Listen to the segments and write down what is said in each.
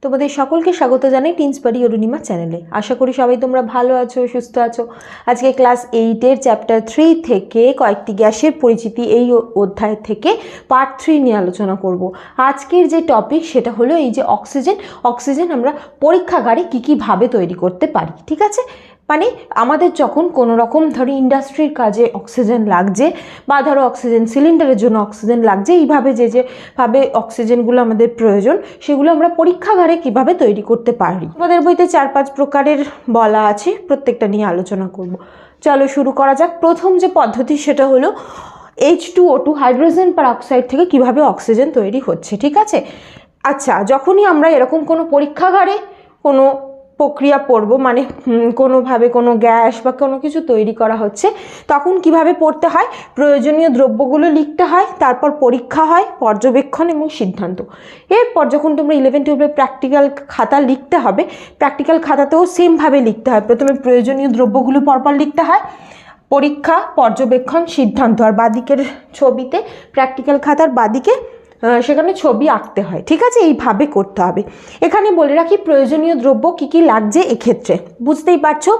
তোমাদের সকলকে স্বাগত জানাই টিনস বাড়ি অরুণিমা চ্যানেলে। আশা করি সবাই তোমরা ভালো আছো, সুস্থ আছো। আজকে ক্লাস 8-এর চ্যাপ্টার 3 থেকে কয়েকটি গ্যাসের পরিচিতি এই অধ্যায় থেকে পার্ট 3 নিয়ে আলোচনা করব। আজকের যে টপিক সেটা হলো এই যে অক্সিজেন আমরা পরীক্ষাগারে কী ভাবে তৈরি করতে পারি। ঠিক আছে, মানে আমাদের যখন কোনো রকম ধরো ইন্ডাস্ট্রির কাজে অক্সিজেন লাগছে বা ধরো অক্সিজেন সিলিন্ডারের জন্য অক্সিজেন লাগছে, এইভাবে যেভাবে অক্সিজেনগুলো আমাদের প্রয়োজন সেগুলো আমরা পরীক্ষাগারে কিভাবে তৈরি করতে পারি। আমাদের বইতে 4-5 প্রকারের বলা আছে, প্রত্যেকটা নিয়ে আলোচনা করব। চলো শুরু করা যাক। প্রথম যে পদ্ধতি সেটা হলো H2O2 হাইড্রোজেন পারঅক্সাইড থেকে কিভাবে অক্সিজেন তৈরি হচ্ছে। ঠিক আছে, আচ্ছা, যখনই আমরা এরকম কোনো পরীক্ষাগারে কোনো প্রক্রিয়া পড়ব, মানে কোনোভাবে কোনো গ্যাস বা কোনো কিছু তৈরি করা হচ্ছে, তখন কিভাবে পড়তে হয়, প্রয়োজনীয় দ্রব্যগুলো লিখতে হয়, তারপর পরীক্ষা হয়, পর্যবেক্ষণ এবং সিদ্ধান্ত। এরপর যখন তোমরা 11-12 প্র্যাকটিক্যাল খাতা লিখতে হবে, প্র্যাকটিক্যাল খাতাতেও সেমভাবে লিখতে হয়। প্রথমে প্রয়োজনীয় দ্রব্যগুলো পরপর লিখতে হয়, পরীক্ষা, পর্যবেক্ষণ, সিদ্ধান্ত। আর বাদিকের ছবিতে প্র্যাকটিক্যাল খাতার বাদিকে সেখানে ছবি আঁকতে হয়। ঠিক আছে, এইভাবে করতে হবে। এখানে বলে রাখি প্রয়োজনীয় দ্রব্য কী কী লাগছে। এক্ষেত্রে বুঝতেই পারছো,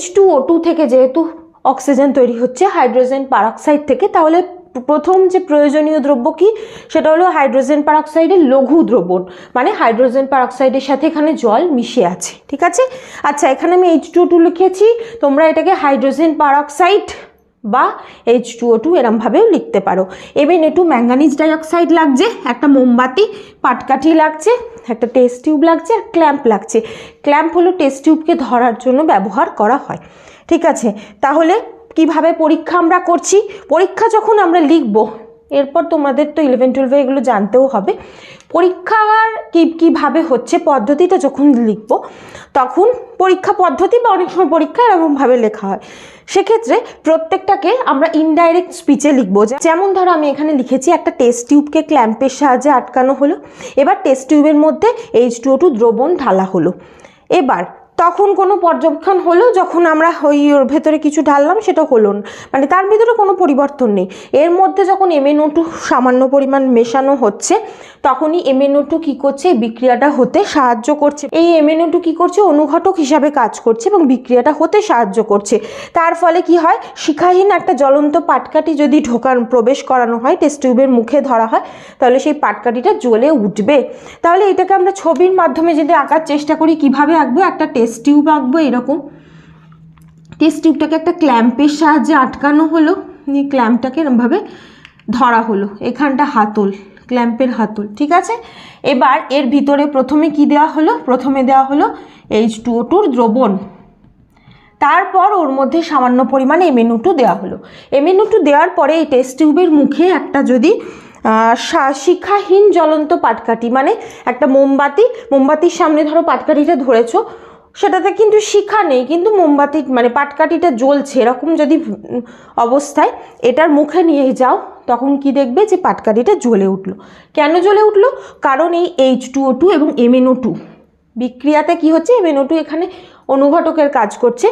H2O2 থেকে যেহেতু অক্সিজেন তৈরি হচ্ছে হাইড্রোজেন পারঅক্সাইড থেকে, তাহলে প্রথম যে প্রয়োজনীয় দ্রব্য কি সেটা হলো হাইড্রোজেন পারঅক্সাইডের লঘু দ্রবণ, মানে হাইড্রোজেন পারঅক্সাইডের সাথে এখানে জল মিশে আছে। ঠিক আছে, আচ্ছা, এখানে আমি H2O2 লিখেছি, তোমরা এটাকে হাইড্রোজেন পারঅক্সাইড বা H2O2 এরমভাবেও লিখতে পারো। Mn2 ম্যাঙ্গানিজ ডাইঅক্সাইড লাগছে, একটা মোমবাতি, পাটকাঠি লাগছে, একটা টেস্ট টিউব লাগছে, আর ক্ল্যাম্প লাগছে। ক্ল্যাম্প হলো টেস্ট টিউবকে ধরার জন্য ব্যবহার করা হয়। ঠিক আছে, তাহলে কিভাবে পরীক্ষা আমরা করছি, পরীক্ষা যখন আমরা লিখব, এরপর তোমাদের তো 11-12 এগুলো জানতেও হবে। পরীক্ষার কীভাবে হচ্ছে পদ্ধতিটা যখন লিখব, তখন পরীক্ষা পদ্ধতি বা অনেক সময় পরীক্ষা এরকমভাবে লেখা হয়। সেক্ষেত্রে প্রত্যেকটাকে আমরা ইনডাইরেক্ট স্পিচে লিখবো। যেমন ধরো আমি এখানে লিখেছি একটা টেস্ট টিউবকে ক্ল্যাম্পের সাহায্যে আটকানো হলো, এবার টেস্ট টিউবের মধ্যে H2O2 দ্রবণ ঢালা হলো। এবার তখন কোনো পর্যবেক্ষণ হলো, যখন আমরা ওর ভেতরে কিছু ঢাললাম সেটা হলো না, মানে তার ভিতরে কোনো পরিবর্তন নেই। এর মধ্যে যখন MnO2 সামান্য পরিমাণ মেশানো হচ্ছে, তখনই MnO2 কী করছে, বিক্রিয়াটা হতে সাহায্য করছে। এই MnO2 কী করছে, অনুঘটক হিসাবে কাজ করছে এবং বিক্রিয়াটা হতে সাহায্য করছে। তার ফলে কি হয়, শিখাহীন একটা জ্বলন্ত পাটকাঠি যদি প্রবেশ করানো হয়, টেস্ট টিউবের মুখে ধরা হয়, তাহলে সেই পাটকাঠিটা জ্বলে উঠবে। তাহলে এটাকে আমরা ছবির মাধ্যমে যদি আঁকার চেষ্টা করি, কিভাবে আঁকবো, একটা টেস্ট টিউব আঁকবো। এরকম টেস্ট টিউবটাকে একটা ক্ল্যাম্পের সাহায্যে আটকানো হলো, এই ক্ল্যাম্পটাকে এরমভাবে ধরা হলো, এখানটা হাতল, ক্ল্যাম্পের হাতল। ঠিক আছে, এবার এর ভিতরে প্রথমে কি দেওয়া হলো, প্রথমে দেওয়া হলো H2O2 দ্রবণ, তারপর ওর মধ্যে সামান্য পরিমাণে MnO2 দেওয়া হলো। MnO2 দেওয়ার পরে এই টেস্ট টিউবের মুখে একটা যদি শিখাহীন জ্বলন্ত পাটকাঠি, মানে একটা মোমবাতির সামনে ধরো পাটকাঠিটা ধরেছো, সেটাতে কিন্তু শিখা নেই, কিন্তু মোমবাতি মানে পাটকাঠিটা জ্বলছে, এরকম যদি অবস্থায় এটার মুখে নিয়ে যাও, তখন কি দেখবে যে পাটকাঠিটা জ্বলে উঠলো। কেন জ্বলে উঠলো, কারণ এই H2O2 এবং MnO2 বিক্রিয়াতে কি হচ্ছে, MnO2 এখানে অনুঘটকের কাজ করছে।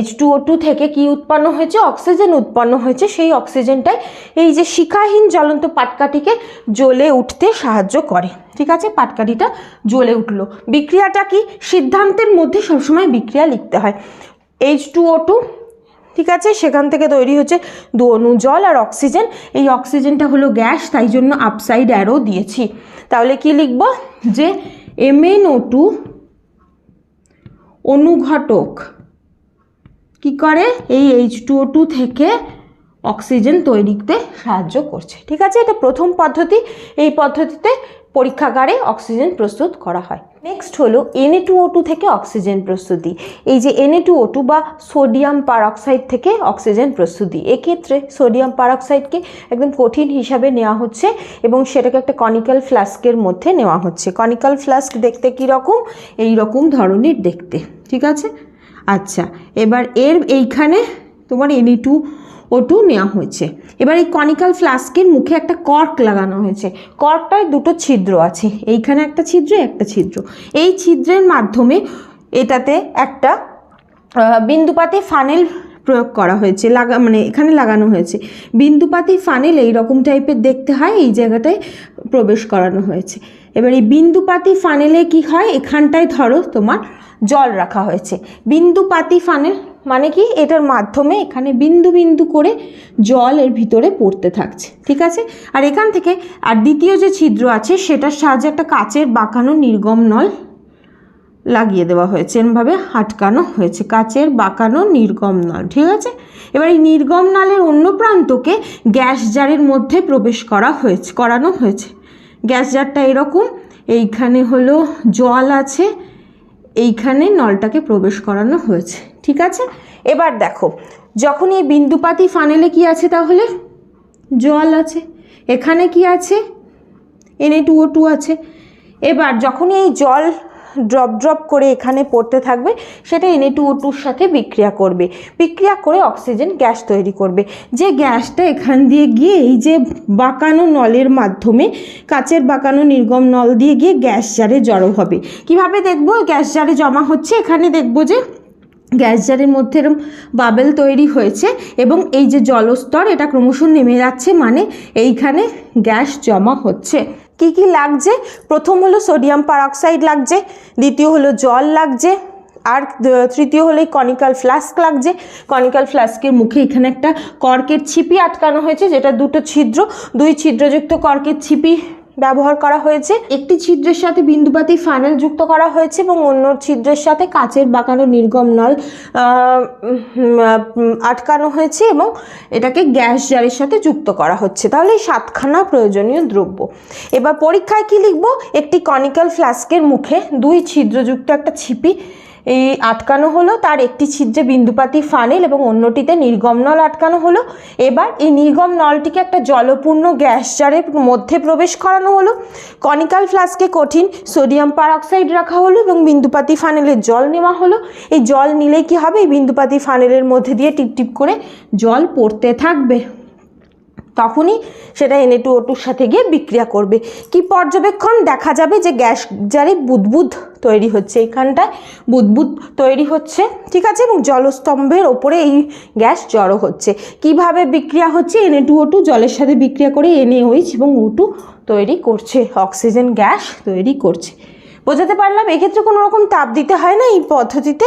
H2O2 থেকে কি উৎপন্ন হয়েছে, অক্সিজেন উৎপন্ন হয়েছে। সেই অক্সিজেনটাই এই যে শিখাহীন জ্বলন্ত পাটকাঠিকে জ্বলে উঠতে সাহায্য করে। ঠিক আছে, পাটকাঠিটা জ্বলে উঠলো। বিক্রিয়াটা কি, সিদ্ধান্তের মধ্যে সবসময় বিক্রিয়া লিখতে হয়। H2O2, ঠিক আছে, সেখান থেকে তৈরি হচ্ছে 2 অণু জল আর অক্সিজেন। এই অক্সিজেনটা হলো গ্যাস, তাই জন্য আপসাইড অ্যারো দিয়েছি। তাহলে কি লিখব, যে MnO2 অনুঘটক কি করে, এই H2O2 থেকে অক্সিজেন তৈরিতে সাহায্য করছে। ঠিক আছে, এটা প্রথম পদ্ধতি। এই পদ্ধতিতে পরীক্ষাগারে অক্সিজেন প্রস্তুত করা হয়। নেক্সট হলো Na2O2 থেকে অক্সিজেন প্রস্তুতি। এই যে Na2O2 বা সোডিয়াম পারঅক্সাইড থেকে অক্সিজেন প্রস্তুতি, এক্ষেত্রে সোডিয়াম পারঅক্সাইডকে একদম কঠিন হিসাবে নেওয়া হচ্ছে এবং সেটাকে একটা কনিক্যাল ফ্লাস্কের মধ্যে নেওয়া হচ্ছে। কনিক্যাল ফ্লাস্ক দেখতে কীরকম, এই রকম ধরনের দেখতে। ঠিক আছে, আচ্ছা, এবার এইখানে তোমার Na2O2 নেওয়া হয়েছে। এবার এই কনিক্যাল ফ্লাস্কের মুখে একটা কর্ক লাগানো হয়েছে। কর্কটায় 2টো ছিদ্র আছে, এইখানে একটা ছিদ্র, একটা ছিদ্র। এই ছিদ্রের মাধ্যমে এটাতে একটা বিন্দুপাতে ফানেল প্রয়োগ করা হয়েছে, মানে এখানে লাগানো হয়েছে। বিন্দুপাতি ফানেল এই রকম টাইপের দেখতে হয়, এই জায়গাটায় প্রবেশ করানো হয়েছে। এবার এই বিন্দুপাতি ফানেলে কি হয়, এখানটায় ধরো তোমার জল রাখা হয়েছে। বিন্দুপাতি ফানেল মানে কি, এটার মাধ্যমে এখানে বিন্দু বিন্দু করে জল এর ভিতরে পড়তে থাকছে, ঠিক আছে। আর এখান থেকে আর দ্বিতীয় যে ছিদ্র আছে সেটার সাহায্যে একটা কাচের বাঁকানো নির্গম নল লাগিয়ে দেওয়া হয়েছে, এরমভাবে আটকানো হয়েছে, কাচের বাঁকানো নির্গম নল, ঠিক আছে। এবার এই নির্গম নলের অন্য প্রান্তকে গ্যাস জারের মধ্যে প্রবেশ করানো হয়েছে। গ্যাস জারটা এরকম, এইখানে হলো জল আছে, এইখানে নলটাকে প্রবেশ করানো হয়েছে, ঠিক আছে। এবার দেখো, যখন এই বিন্দুপাতি ফানেলে কি আছে, তাহলে জল আছে, এখানে কি আছে, Na2O2 আছে। এবার যখন এই জল ড্রপ ড্রপ করে এখানে পড়তে থাকবে, সেটা Na2O2-র সাথে বিক্রিয়া করবে, বিক্রিয়া করে অক্সিজেন গ্যাস তৈরি করবে। যে গ্যাসটা এখান দিয়ে গিয়ে এই যে বাঁকানো নলের মাধ্যমে, কাচের বাঁকানো নির্গম নল দিয়ে গিয়ে গ্যাস জারে জড়ো হবে। কিভাবে দেখব গ্যাস জারে জমা হচ্ছে, এখানে দেখব যে গ্যাস জারের মধ্যে এরকম বাবেল তৈরি হয়েছে এবং এই যে জলস্তর এটা ক্রমশ নেমে যাচ্ছে, মানে এইখানে গ্যাস জমা হচ্ছে। কি কি লাগছে, প্রথম হলো সোডিয়াম পারঅক্সাইড লাগছে, দ্বিতীয় হলো জল লাগছে, আর তৃতীয় হলো কনিক্যাল ফ্লাস্ক লাগছে। কনিক্যাল ফ্লাস্কের মুখে এখানে একটা কর্কের ছিপি আটকানো হয়েছে, যেটা দুটো ছিদ্র, দুই ছিদ্রযুক্ত কর্কের ছিপি ব্যবহার করা হয়েছে। একটি ছিদ্রের সাথে বিন্দুপাতি ফানেল যুক্ত করা হয়েছে এবং অন্য ছিদ্রের সাথে কাচের বাঁকানো নির্গম নল আটকানো হয়েছে এবং এটাকে গ্যাস জারের সাথে যুক্ত করা হচ্ছে। তাহলে এই 7খানা প্রয়োজনীয় দ্রব্য। এবার পরীক্ষায় কি লিখব, একটি কনিক্যাল ফ্লাস্কের মুখে দুই ছিদ্রযুক্ত একটা ছিপি এই আটকানো হলো, তার একটি ছিদ্রে বিন্দুপাতি ফানেল এবং অন্যটিতে নির্গম নল আটকানো হলো। এবার এই নির্গম নলটিকে একটা জলপূর্ণ গ্যাস জারের মধ্যে প্রবেশ করানো হলো। কনিক্যাল ফ্লাস্কে কঠিন সোডিয়াম পারঅক্সাইড রাখা হলো এবং বিন্দুপাতি ফানেলের জল নেওয়া হলো। এই জল নিলেই কি হবে, এই বিন্দুপাতি ফানেলের মধ্যে দিয়ে টিপ টিপ করে জল পড়তে থাকবে, তখনই সেটা Na2O2-র সাথে গিয়ে বিক্রিয়া করবে। কি পর্যবেক্ষণ, দেখা যাবে যে গ্যাস জারে বুদবুদ তৈরি হচ্ছে, এখানটায় বুদবুদ তৈরি হচ্ছে, ঠিক আছে, এবং জলস্তম্ভের ওপরে এই গ্যাস জড়ো হচ্ছে। কিভাবে বিক্রিয়া হচ্ছে, Na2O2 জলের সাথে বিক্রিয়া করে NaOH এবং O2 তৈরি করছে, অক্সিজেন গ্যাস তৈরি করছে। বোঝাতে পারলাম? এক্ষেত্রে কোনো রকম তাপ দিতে হয় না, এই পদ্ধতিতে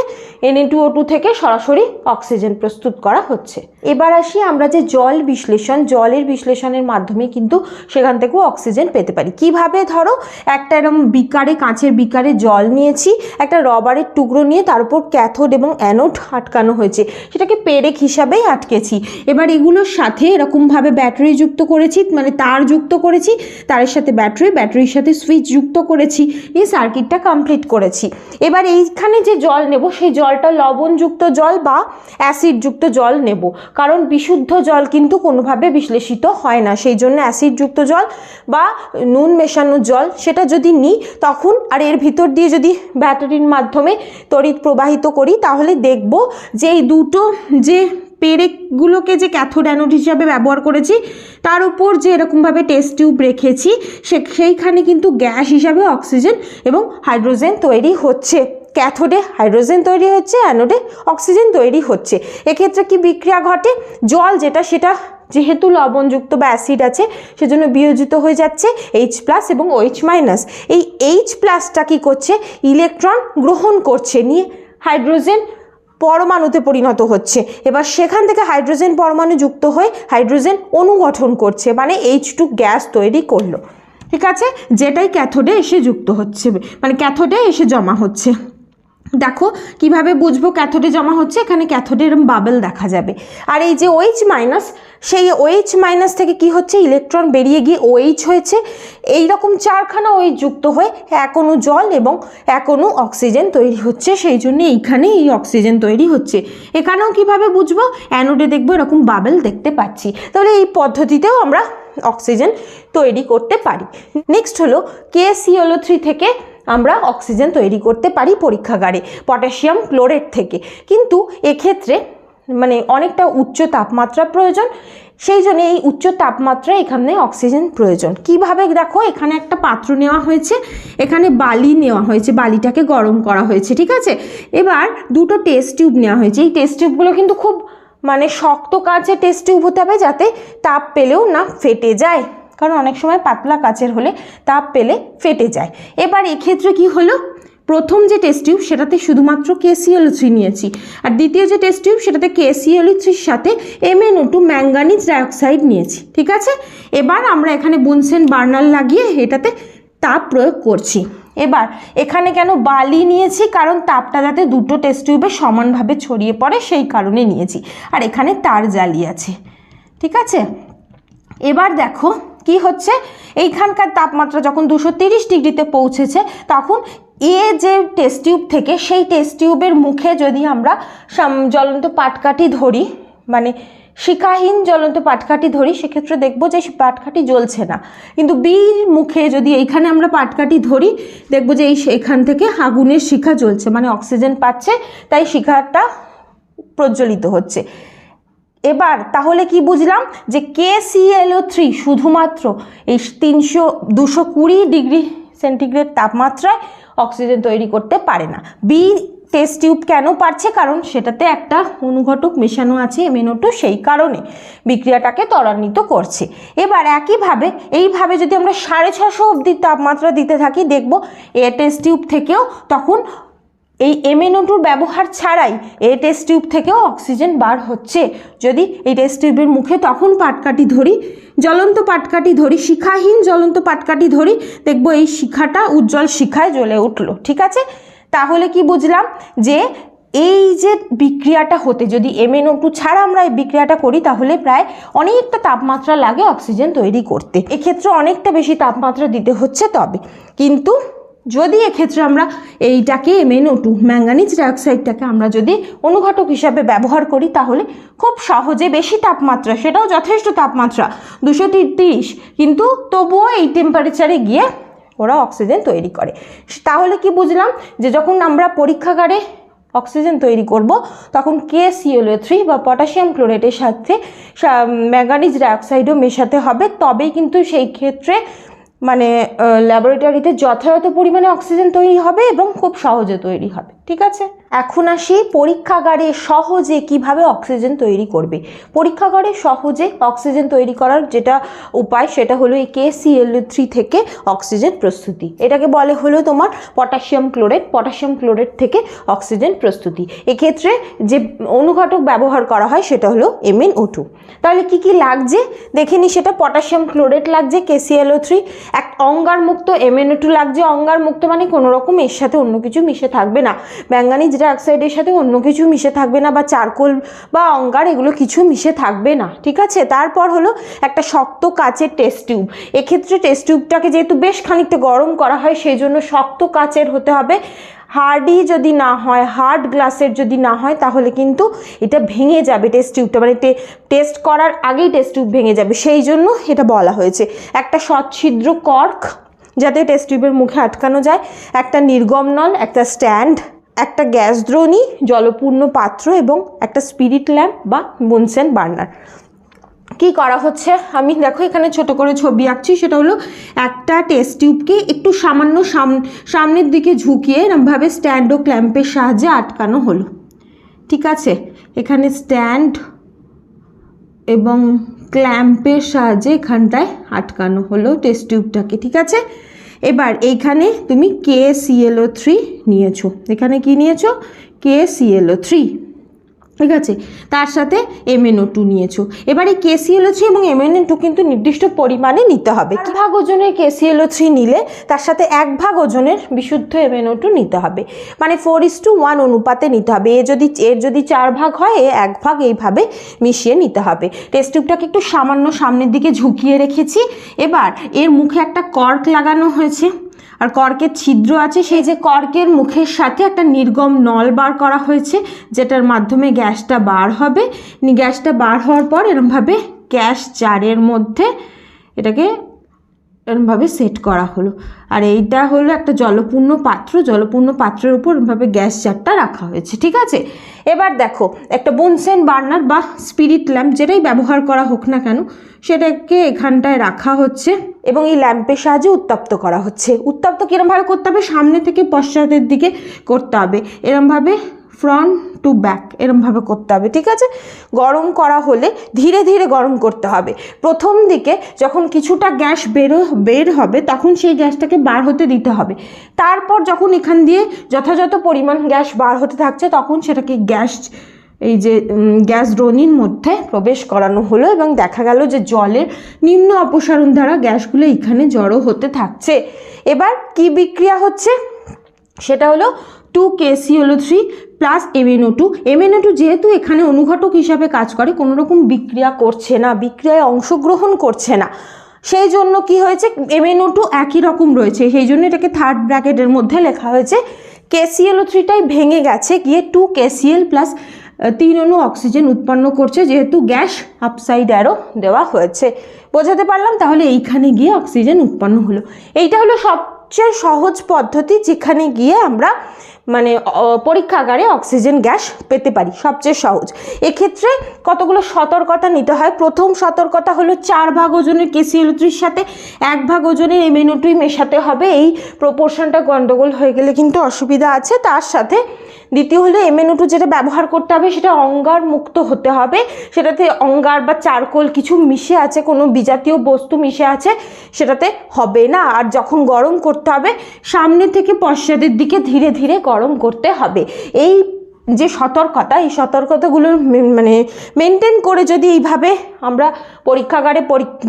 Na2O2 থেকে সরাসরি অক্সিজেন প্রস্তুত করা হচ্ছে। এবার আসি আমরা যে জল বিশ্লেষণ, জলের বিশ্লেষণের মাধ্যমে কিন্তু সেখান থেকেও অক্সিজেন পেতে পারি। কিভাবে, ধরো একটা এরকম বিকারে, কাঁচের বিকারে জল নিয়েছি, একটা রবারের টুকরো নিয়ে তার উপর ক্যাথোড এবং অ্যানোড আটকানো হয়েছে, সেটাকে পেরেক হিসাবেই আটকেছি। এবার এগুলোর সাথে এরকমভাবে ব্যাটারি যুক্ত করেছি, মানে তার যুক্ত করেছি, তারের সাথে ব্যাটারি, ব্যাটারির সাথে সুইচ যুক্ত করেছি, এই সার্কিটটা কমপ্লিট করেছি। এবার এইখানে যে জল নেব, সেই জলটা লবণযুক্ত জল বা অ্যাসিডযুক্ত জল নেব, কারণ বিশুদ্ধ জল কিন্তু কোনোভাবে বিশ্লেষিত হয় না, সেই জন্য অ্যাসিডযুক্ত জল বা নুন মেশানো জল সেটা যদি নিই তখন, আর এর ভিতর দিয়ে যদি ব্যাটারির মাধ্যমে তড়িৎ প্রবাহিত করি, তাহলে দেখব যে এই দুটো যে পেরেকগুলোকে যে ক্যাথোড অ্যানোড হিসাবে ব্যবহার করেছি, তার উপর যে এরকমভাবে টেস্ট টিউব রেখেছি, সেইখানে কিন্তু গ্যাস হিসাবে অক্সিজেন এবং হাইড্রোজেন তৈরি হচ্ছে। ক্যাথোডে হাইড্রোজেন তৈরি হচ্ছে, অ্যানোডে অক্সিজেন তৈরি হচ্ছে। এক্ষেত্রে কি বিক্রিয়া ঘটে, জল যেটা সেটা যেহেতু লবণযুক্ত বা অ্যাসিড আছে সেজন্য বিয়োজিত হয়ে যাচ্ছে H+ এবং OH-। এই H+টা কী করছে, ইলেকট্রন গ্রহণ করছে, নিয়ে হাইড্রোজেন পরমাণুতে পরিণত হচ্ছে। এবার সেখান থেকে হাইড্রোজেন পরমাণু যুক্ত হয়ে হাইড্রোজেন অণু গঠন করছে, মানে H2 গ্যাস তৈরি করলো, ঠিক আছে, যেটাই ক্যাথোডে এসে যুক্ত হচ্ছে, মানে ক্যাথোডে এসে জমা হচ্ছে। দেখো কিভাবে বুঝবো ক্যাথোডে জমা হচ্ছে, এখানে ক্যাথোডে এরকম বাবেল দেখা যাবে। আর এই যে OH-, সেই OH- থেকে কি হচ্ছে, ইলেকট্রন বেরিয়ে গিয়ে OH হয়েছে, এইরকম 4খানা OH যুক্ত হয়ে এক অণু জল এবং এক অণু অক্সিজেন তৈরি হচ্ছে, সেই জন্য এইখানে এই অক্সিজেন তৈরি হচ্ছে। এখানেও কিভাবে বুঝবো, অ্যানোডে দেখবো এরকম বাবেল দেখতে পাচ্ছি, তাহলে এই পদ্ধতিতেও আমরা অক্সিজেন তৈরি করতে পারি। নেক্সট হলো KClO3 থেকে আমরা অক্সিজেন তৈরি করতে পারি পরীক্ষাগারে, পটাশিয়াম ক্লোরেট থেকে, কিন্তু এক্ষেত্রে মানে অনেকটা উচ্চ তাপমাত্রা প্রয়োজন, সেই জন্য এই উচ্চ তাপমাত্রায় এখানে অক্সিজেন প্রয়োজন। কিভাবে, দেখো এখানে একটা পাত্র নেওয়া হয়েছে, এখানে বালি নেওয়া হয়েছে, বালিটাকে গরম করা হয়েছে, ঠিক আছে। এবার দুটো টেস্ট টিউব নেওয়া হয়েছে, এই টেস্ট টিউবগুলো কিন্তু খুব মানে শক্ত কাচের টেস্ট টিউব হতে হবে, যাতে তাপ পেলেও না ফেটে যায়, কারণ অনেক সময় পাতলা কাচের হলে তাপ পেলে ফেটে যায়। এবার এক্ষেত্রে কি হলো, প্রথম যে টেস্ট টিউব সেটাতে শুধুমাত্র KClO3 নিয়েছি, আর দ্বিতীয় যে টেস্ট টিউব সেটাতে KClO3 সাথে MnO2 ম্যাঙ্গানিজ ডাইঅক্সাইড নিয়েছি। ঠিক আছে, এবার আমরা এখানে বুনসেন বার্নার লাগিয়ে এটাতে তাপ প্রয়োগ করছি। এবার এখানে কেন বালি নিয়েছি, কারণ তাপটা যাতে দুটো টেস্ট টিউবে সমানভাবে ছড়িয়ে পড়ে সেই কারণে নিয়েছি, আর এখানে তার জালি আছে। ঠিক আছে, এবার দেখো কি হচ্ছে, এইখানকার তাপমাত্রা যখন 230 ডিগ্রিতে পৌঁছেছে তখন যে টেস্ট টিউব থেকে সেই টেস্ট টিউবের মুখে যদি আমরা জ্বলন্ত পাটকাঠি ধরি, মানে শিখাহীন জ্বলন্ত পাটকাঠি ধরি, সেক্ষেত্রে দেখব যে পাটকাঠি জ্বলছে না। কিন্তু বির মুখে যদি এইখানে আমরা পাটকাঠি ধরি, দেখব যে এখান থেকে আগুনের শিখা জ্বলছে, মানে অক্সিজেন পাচ্ছে, তাই শিখাটা প্রজ্বলিত হচ্ছে। এবার তাহলে কি বুঝলাম, যে KClO3 শুধুমাত্র এই 220 ডিগ্রি সেন্টিগ্রেড তাপমাত্রায় অক্সিজেন তৈরি করতে পারে না। বি টেস্ট টিউব কেন পারছে, কারণ সেটাতে একটা অনুঘটক মেশানো আছে MnO2, সেই কারণে বিক্রিয়াটাকে ত্বরান্বিত করছে। এবার একইভাবে এইভাবে যদি আমরা 650 অবধি তাপমাত্রা দিতে থাকি, দেখব এ টেস্ট টিউব থেকেও তখন এই MnO2 ব্যবহার ছাড়াই এই টেস্ট টিউব থেকেও অক্সিজেন বার হচ্ছে। যদি এই টেস্ট টিউবের মুখে তখন পাটকাঠি ধরি, জ্বলন্ত পাটকাঠি ধরি, শিখাহীন জ্বলন্ত পাটকাঠি ধরি, দেখবো এই শিখাটা উজ্জ্বল শিখায় জ্বলে উঠলো। ঠিক আছে, তাহলে কি বুঝলাম, যে এই যে বিক্রিয়াটা হতে যদি MnO2 ছাড়া আমরা এই বিক্রিয়াটা করি, তাহলে প্রায় অনেকটা তাপমাত্রা লাগে অক্সিজেন তৈরি করতে। এক্ষেত্রে অনেকটা বেশি তাপমাত্রা দিতে হচ্ছে। তবে কিন্তু যদি এক্ষেত্রে আমরা এইটাকে MnO2 ম্যাঙ্গানিজ ডাইঅক্সাইডটাকে আমরা যদি অনুঘটক হিসাবে ব্যবহার করি, তাহলে খুব সহজে বেশি তাপমাত্রা, সেটাও যথেষ্ট তাপমাত্রা 230, কিন্তু তবুও এই টেম্পারেচারে গিয়ে ওরা অক্সিজেন তৈরি করে। তাহলে কি বুঝলাম, যে যখন আমরা পরীক্ষাগারে অক্সিজেন তৈরি করব, তখন KClO3 বা পটাশিয়াম ক্লোরেটের সাথে ম্যাঙ্গানিজ ডাইঅক্সাইডও মেশাতে হবে, তবেই কিন্তু সেই ক্ষেত্রে মানে ল্যাবরেটরিতে যথাযথ পরিমাণে অক্সিজেন তৈরি হবে এবং খুব সহজে তৈরি হবে। ঠিক আছে, এখন আসি পরীক্ষাগারে সহজে কিভাবে অক্সিজেন তৈরি করবে। পরীক্ষাগারে সহজে অক্সিজেন তৈরি করার যেটা উপায়, সেটা হলো এই KClO3 থেকে অক্সিজেন প্রস্তুতি। এটাকে বলে হলো তোমার পটাশিয়াম ক্লোরেট। পটাশিয়াম ক্লোরেট থেকে অক্সিজেন প্রস্তুতি। এক্ষেত্রে যে অনুঘটক ব্যবহার করা হয় সেটা হলো MnO2। তাহলে কি কি লাগছে দেখে নি, সেটা পটাশিয়াম ক্লোরেট লাগছে, KClO3, এক অঙ্গার মুক্ত MnO2 লাগছে। অঙ্গার মুক্ত মানে কোনো রকম এর সাথে অন্য কিছু মিশে থাকবে না, ম্যাঙ্গানিজ ডাইঅক্সাইডের সাথে অন্য কিছু মিশে থাকবে না, বা চারকোল বা অঙ্গার এগুলো কিছু মিশে থাকবে না। ঠিক আছে, তারপর হলো একটা শক্ত কাচের টেস্ট টিউব। এক্ষেত্রে টেস্ট টিউবটাকে যেহেতু বেশ খানিকটা গরম করা হয়, সেই জন্য শক্ত কাচের হতে হবে। হার্ডি যদি না হয়, হার্ড গ্লাসের যদি না হয়, তাহলে কিন্তু এটা ভেঙে যাবে টেস্ট টিউবটা, মানে টেস্ট করার আগেই টেস্ট টিউব ভেঙে যাবে, সেই জন্য এটা বলা হয়েছে। একটা সচ্ছিদ্র কর্ক যাতে টেস্ট টিউবের মুখে আটকানো যায়, একটা নির্গম নল, একটা স্ট্যান্ড, একটা গ্যাস দ্রোণী, জলপূর্ণ পাত্র এবং একটা স্পিরিট ল্যাম্প বা বুনসেন বার্নার। কি করা হচ্ছে, আমি দেখো এখানে ছোট করে ছবি আঁকছি। সেটা হলো একটা টেস্ট টিউবকে একটু সামান্য সামনের দিকে ঝুঁকিয়ে এরমভাবে স্ট্যান্ড ও ক্ল্যাম্পের সাহায্যে আটকানো হলো। ঠিক আছে, এখানে স্ট্যান্ড এবং ক্ল্যাম্পের সাহায্যে এখানটায় আটকানো হলো টেস্ট টিউবটাকে। ঠিক আছে, এবার এইখানে তুমি KClO3 নিয়েছো, এখানে কি নিয়েছো, KClO3। ঠিক আছে, তার সাথে MnO2 নিয়েছো। এবার এই KClO3 এবং MnO2 কিন্তু নির্দিষ্ট পরিমাণে নিতে হবে। 1 ভাগ ওজনের KClO3 নিলে তার সাথে 1 ভাগ ওজনের বিশুদ্ধ MnO2 নিতে হবে, মানে 4:1 অনুপাতে নিতে হবে। এর যদি 4 ভাগ হয়, 1 ভাগ, এইভাবে মিশিয়ে নিতে হবে। টেস্ট টিউবটাকে একটু সামান্য সামনের দিকে ঝুঁকিয়ে রেখেছি। এবার এর মুখে একটা কর্ক লাগানো হয়েছে, আর কর্কের ছিদ্র আছে, সেই যে কর্কের মুখের সাথে একটা নির্গম নল বার করা হয়েছে, যেটার মাধ্যমে গ্যাসটা বার হবে। গ্যাসটা বার হওয়ার পর এরমভাবে গ্যাস জারের মধ্যে এটাকে এরমভাবে সেট করা হলো। আর এইটা হলো একটা জলপূর্ণ পাত্র, জলপূর্ণ পাত্রের উপর এরমভাবে গ্যাস জারটা রাখা হয়েছে। ঠিক আছে, এবার দেখো একটা বুনসেন বার্নার বা স্পিরিট ল্যাম্প, যেটাই ব্যবহার করা হোক না কেন, সেটাকে এখানটায় রাখা হচ্ছে এবং এই ল্যাম্পের সাহায্যে উত্তপ্ত করা হচ্ছে। উত্তপ্ত কীরমভাবে করতে হবে, সামনে থেকে পশ্চাতের দিকে করতে হবে। এরমভাবে ফ্রন্ট টু ব্যাক এরমভাবে করতে হবে, ঠিক আছে। গরম করা হলে ধীরে ধীরে গরম করতে হবে। প্রথম দিকে যখন কিছুটা গ্যাস বের হবে তখন সেই গ্যাসটাকে বার হতে দিতে হবে। তারপর যখন এখান দিয়ে যথাযথ পরিমাণ গ্যাস বার হতে থাকছে তখন সেটাকে এই যে গ্যাস দ্রোণীর মধ্যে প্রবেশ করানো হলো এবং দেখা গেল যে জলের নিম্ন অপসারণ দ্বারা গ্যাসগুলো এখানে জড়ো হতে থাকছে। এবার কি বিক্রিয়া হচ্ছে সেটা হলো 2KClO3 প্লাস MnO2। MnO2 যেহেতু এখানে অনুঘটক হিসাবে কাজ করে, কোনো রকম বিক্রিয়া করছে না, বিক্রিয়ায় অংশগ্রহণ করছে না, সেই জন্য কি হয়েছে, MnO2 একই রকম রয়েছে, সেই জন্য এটাকে থার্ড ব্র্যাকেটের মধ্যে লেখা হয়েছে। KClO3টাই ভেঙে গেছে গিয়ে 2KCl প্লাস 3 অণু অক্সিজেন উৎপন্ন করছে, যেহেতু গ্যাস আপসাইড অ্যারো দেওয়া হয়েছে। বোঝাতে পারলাম? তাহলে এইখানে গিয়ে অক্সিজেন উৎপন্ন হলো। এইটা হলো সবচেয়ে সহজ পদ্ধতি যেখানে গিয়ে আমরা মানে পরীক্ষাগারে অক্সিজেন গ্যাস পেতে পারি, সবচেয়ে সহজ। এক্ষেত্রে কতগুলো সতর্কতা নিতে হয়। প্রথম সতর্কতা হলো 4 ভাগ ওজনের KClO3 সাথে 1 ভাগ ওজনের MnO2 মেশাতে হবে। এই প্রপোর্শনটা গন্ডগোল হয়ে গেলে কিন্তু অসুবিধা আছে। তার সাথে দ্বিতীয় হলো MnO2 যেটা ব্যবহার করতে হবে সেটা অঙ্গার মুক্ত হতে হবে, সেটাতে অঙ্গার বা চারকোল কিছু মিশে আছে, কোনো বিজাতীয় বস্তু মিশে আছে, সেটাতে হবে না। আর যখন গরম করতে হবে সামনে থেকে পশ্চাতের দিকে ধীরে ধীরে গরম করতে হবে। এই যে সতর্কতা, এই সতর্কতাগুলো মানে মেনটেন করে যদি এইভাবে আমরা পরীক্ষাগারে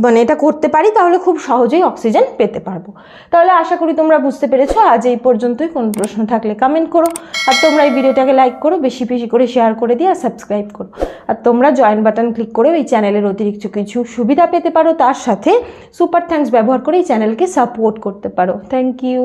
মানে এটা করতে পারি তাহলে খুব সহজেই অক্সিজেন পেতে পারবো। তাহলে আশা করি তোমরা বুঝতে পেরেছো। আজ এই পর্যন্তই। কোনো প্রশ্ন থাকলে কমেন্ট করো, আর তোমরা এই ভিডিওটাকে লাইক করো, বেশি বেশি করে শেয়ার করে দিয়ে আর সাবস্ক্রাইব করো। আর তোমরা জয়েন বাটন ক্লিক করে এই চ্যানেলের অতিরিক্ত কিছু সুবিধা পেতে পারো, তার সাথে সুপার থ্যাঙ্কস ব্যবহার করে এই চ্যানেলকে সাপোর্ট করতে পারো। Thank you.